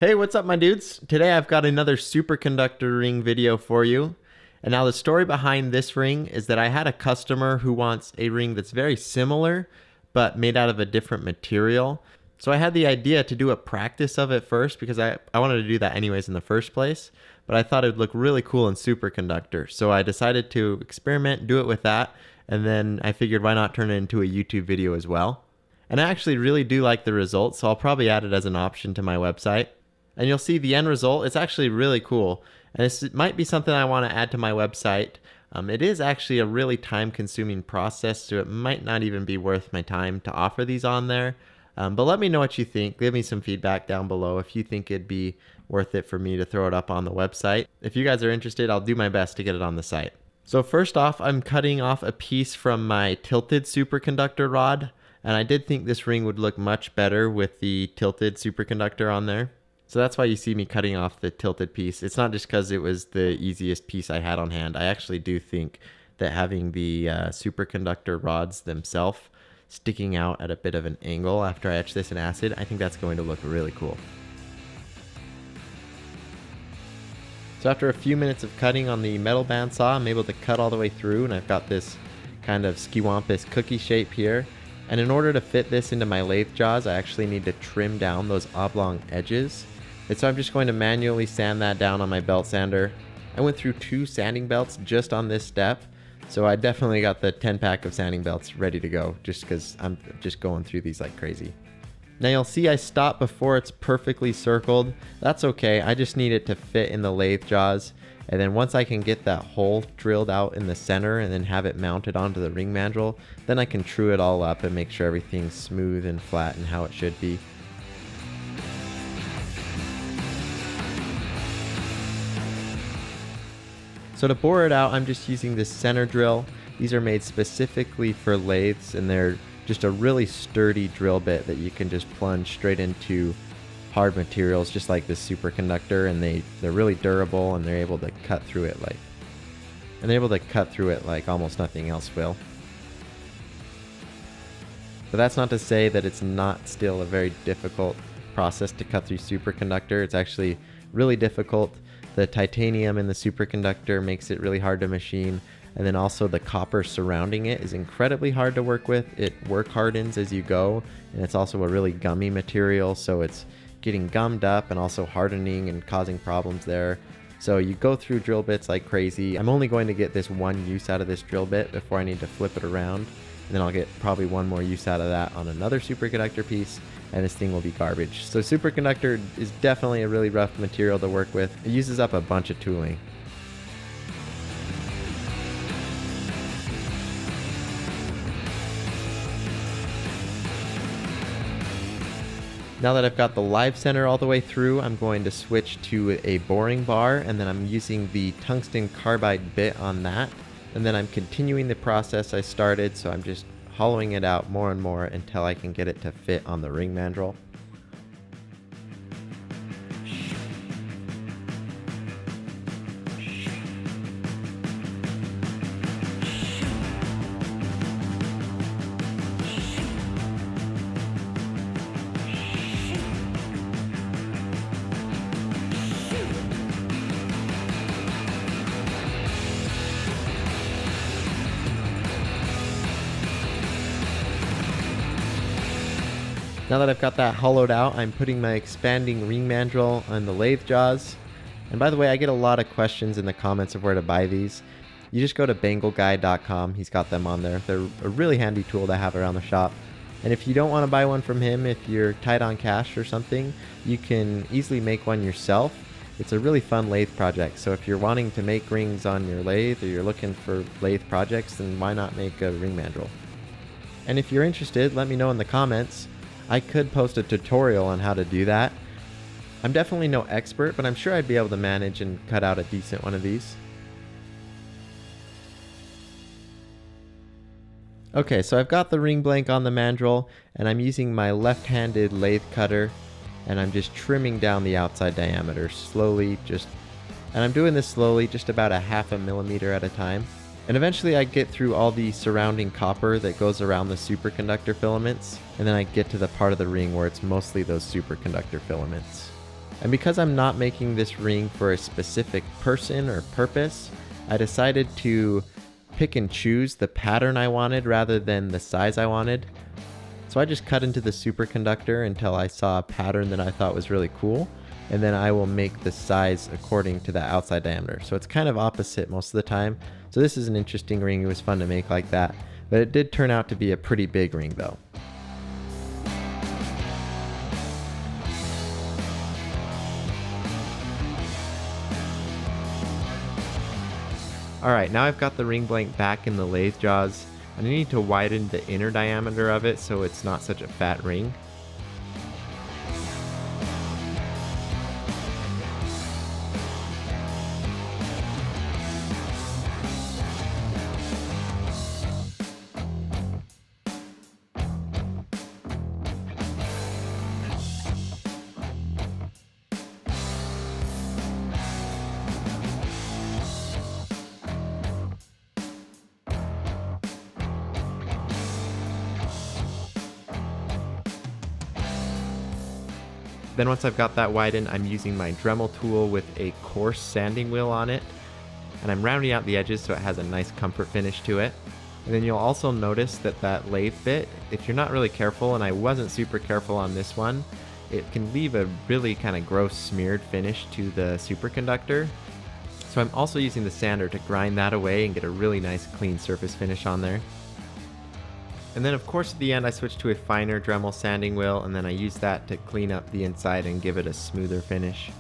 Hey, what's up, my dudes? Today I've got another superconductor ring video for you. And now the story behind this ring is that I had a customer who wants a ring that's very similar, but made out of a different material. So I had the idea to do a practice of it first because I wanted to do that anyways in the first place. But I thought it would look really cool in superconductor. So I decided to experiment, do it with that. And then I figured why not turn it into a YouTube video as well. And I actually really do like the results, so I'll probably add it as an option to my website. And you'll see the end result. It's actually really cool. And this might be something I want to add to my website. It is actually a really time-consuming process, so it might not even be worth my time to offer these on there. But let me know what you think. Give me some feedback down below if you think it'd be worth it for me to throw it up on the website. If you guys are interested, I'll do my best to get it on the site. So first off, I'm cutting off a piece from my tilted superconductor rod. And I did think this ring would look much better with the tilted superconductor on there. So that's why you see me cutting off the tilted piece. It's not just because it was the easiest piece I had on hand. I actually do think that having the superconductor rods themselves sticking out at a bit of an angle after I etch this in acid, I think that's going to look really cool. So after a few minutes of cutting on the metal bandsaw, I'm able to cut all the way through, and I've got this kind of skiwampus cookie shape here. And in order to fit this into my lathe jaws, I actually need to trim down those oblong edges. And so I'm just going to manually sand that down on my belt sander. I went through 2 sanding belts just on this step, so I definitely got the 10-pack of sanding belts ready to go just because I'm just going through these like crazy. Now you'll see I stop before it's perfectly circled. That's okay, I just need it to fit in the lathe jaws. And then once I can get that hole drilled out in the center and then have it mounted onto the ring mandrel, then I can true it all up and make sure everything's smooth and flat and how it should be. So to bore it out, I'm just using this center drill. These are made specifically for lathes, and they're just a really sturdy drill bit that you can just plunge straight into hard materials just like this superconductor, and they're really durable, and they're able to cut through it like almost nothing else will. But that's not to say that it's not still a very difficult process to cut through superconductor. It's actually really difficult. The titanium in the superconductor makes it really hard to machine, and then also the copper surrounding it is incredibly hard to work with. It work hardens as you go, and it's also a really gummy material, so it's getting gummed up and also hardening and causing problems there. So you go through drill bits like crazy. I'm only going to get this one use out of this drill bit before I need to flip it around, and then I'll get probably one more use out of that on another superconductor piece, and this thing will be garbage. So superconductor is definitely a really rough material to work with. It uses up a bunch of tooling. Now that I've got the live center all the way through, I'm going to switch to a boring bar, and then I'm using the tungsten carbide bit on that. And then I'm continuing the process I started, so I'm just hollowing it out more and more until I can get it to fit on the ring mandrel. Now that I've got that hollowed out, I'm putting my expanding ring mandrel on the lathe jaws. And by the way, I get a lot of questions in the comments of where to buy these. You just go to bangleguy.com, he's got them on there. They're a really handy tool to have around the shop. And if you don't want to buy one from him, if you're tight on cash or something, you can easily make one yourself. It's a really fun lathe project, so if you're wanting to make rings on your lathe or you're looking for lathe projects, then why not make a ring mandrel? And if you're interested, let me know in the comments. I could post a tutorial on how to do that. I'm definitely no expert, but I'm sure I'd be able to manage and cut out a decent one of these. Okay, so I've got the ring blank on the mandrel, and I'm using my left-handed lathe cutter, and I'm just trimming down the outside diameter slowly, and I'm doing this slowly, just about a 1/2 millimeter at a time. And eventually I get through all the surrounding copper that goes around the superconductor filaments, and then I get to the part of the ring where it's mostly those superconductor filaments. And because I'm not making this ring for a specific person or purpose, I decided to pick and choose the pattern I wanted rather than the size I wanted. So I just cut into the superconductor until I saw a pattern that I thought was really cool, and then I will make the size according to the outside diameter. So it's kind of opposite most of the time. So this is an interesting ring. It was fun to make like that, but it did turn out to be a pretty big ring though. Alright, now I've got the ring blank back in the lathe jaws, and I need to widen the inner diameter of it so it's not such a fat ring. Then once I've got that widened, I'm using my Dremel tool with a coarse sanding wheel on it, and I'm rounding out the edges so it has a nice comfort finish to it. And then you'll also notice that that lathe bit, if you're not really careful, and I wasn't super careful on this one, it can leave a really kind of gross smeared finish to the superconductor. So I'm also using the sander to grind that away and get a really nice clean surface finish on there. And then of course at the end I switched to a finer Dremel sanding wheel, and then I use that to clean up the inside and give it a smoother finish.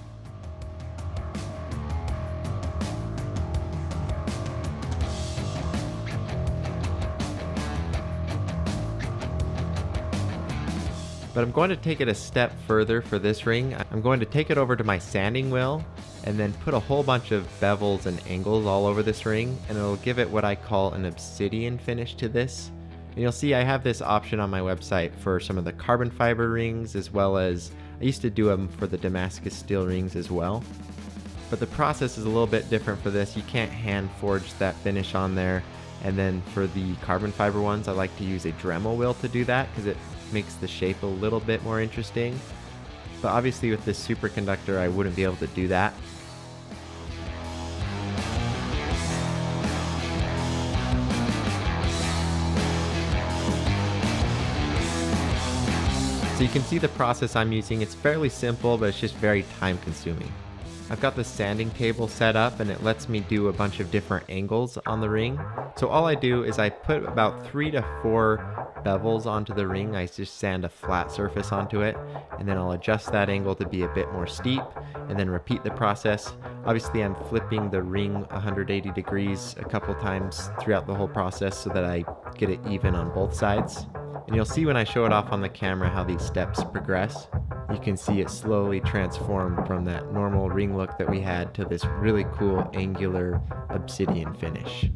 But I'm going to take it a step further for this ring. I'm going to take it over to my sanding wheel and then put a whole bunch of bevels and angles all over this ring, and it'll give it what I call an obsidian finish to this. And you'll see I have this option on my website for some of the carbon fiber rings, as well as I used to do them for the Damascus steel rings as well. But the process is a little bit different for this. You can't hand forge that finish on there. And then for the carbon fiber ones, I like to use a Dremel wheel to do that because it makes the shape a little bit more interesting. But obviously with this superconductor, I wouldn't be able to do that. So you can see the process I'm using. It's fairly simple, but it's just very time consuming. I've got the sanding table set up and it lets me do a bunch of different angles on the ring. So all I do is I put about 3 to 4 bevels onto the ring. I just sand a flat surface onto it, and then I'll adjust that angle to be a bit more steep, and then repeat the process. Obviously I'm flipping the ring 180 degrees a couple times throughout the whole process so that I get it even on both sides. And you'll see when I show it off on the camera how these steps progress. You can see it slowly transform from that normal ring look that we had to this really cool angular obsidian finish.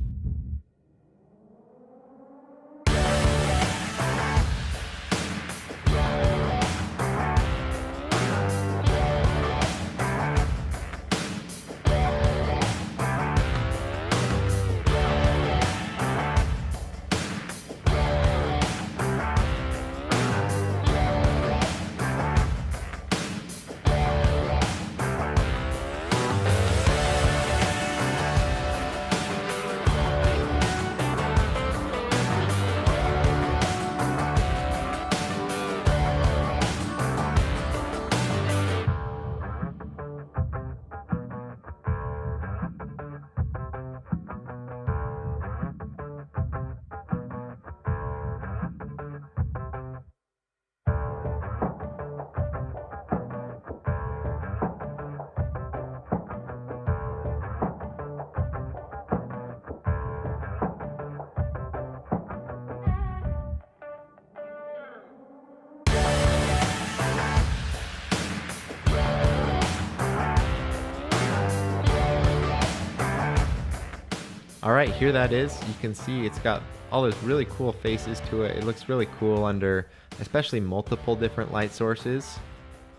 Alright, here that is. You can see it's got all those really cool faces to it. It looks really cool under especially multiple different light sources.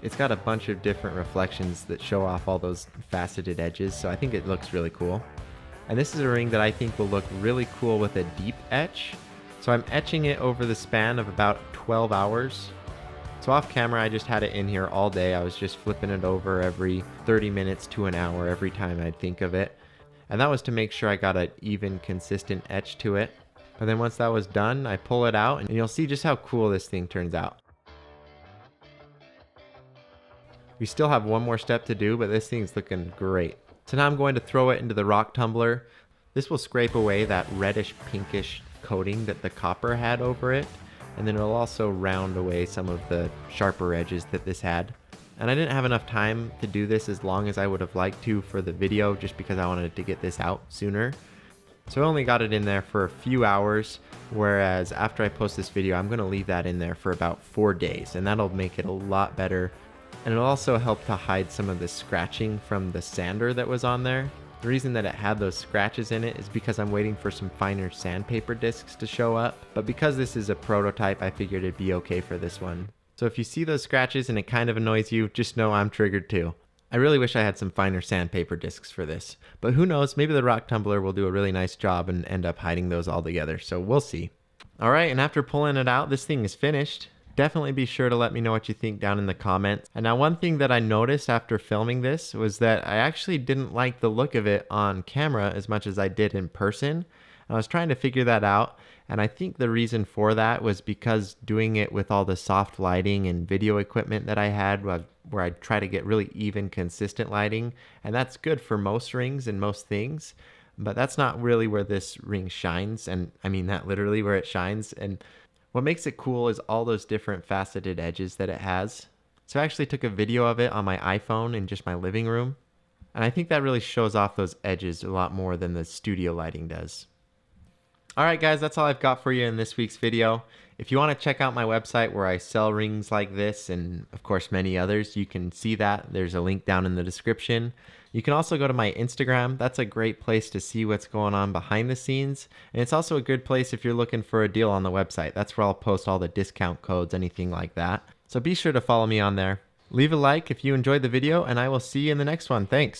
It's got a bunch of different reflections that show off all those faceted edges, so I think it looks really cool. And this is a ring that I think will look really cool with a deep etch. So I'm etching it over the span of about 12 hours. So off camera, I just had it in here all day. I was just flipping it over every 30 minutes to an hour every time I'd think of it. And that was to make sure I got an even, consistent etch to it. But then once that was done, I pull it out and you'll see just how cool this thing turns out. We still have one more step to do, but this thing's looking great. So now I'm going to throw it into the rock tumbler. This will scrape away that reddish pinkish coating that the copper had over it. And then it'll also round away some of the sharper edges that this had. And I didn't have enough time to do this as long as I would have liked to for the video, just because I wanted to get this out sooner. So I only got it in there for a few hours, whereas after I post this video, I'm going to leave that in there for about 4 days, and that'll make it a lot better. And it'll also help to hide some of the scratching from the sander that was on there. The reason that it had those scratches in it is because I'm waiting for some finer sandpaper discs to show up. But because this is a prototype, I figured it'd be okay for this one. So if you see those scratches and it kind of annoys you, just know I'm triggered too. I really wish I had some finer sandpaper discs for this. But who knows, maybe the rock tumbler will do a really nice job and end up hiding those all together. So we'll see. Alright, and after pulling it out, this thing is finished. Definitely be sure to let me know what you think down in the comments. And now one thing that I noticed after filming this was that I actually didn't like the look of it on camera as much as I did in person. I was trying to figure that out, and I think the reason for that was because doing it with all the soft lighting and video equipment that I had, where I try to get really even, consistent lighting, and that's good for most rings and most things, but that's not really where this ring shines, and I mean that literally where it shines. And what makes it cool is all those different faceted edges that it has. So I actually took a video of it on my iPhone in just my living room, and I think that really shows off those edges a lot more than the studio lighting does. Alright guys, that's all I've got for you in this week's video. If you want to check out my website where I sell rings like this and of course many others, you can see that. There's a link down in the description. You can also go to my Instagram. That's a great place to see what's going on behind the scenes. And it's also a good place if you're looking for a deal on the website. That's where I'll post all the discount codes, anything like that. So be sure to follow me on there. Leave a like if you enjoyed the video, and I will see you in the next one. Thanks.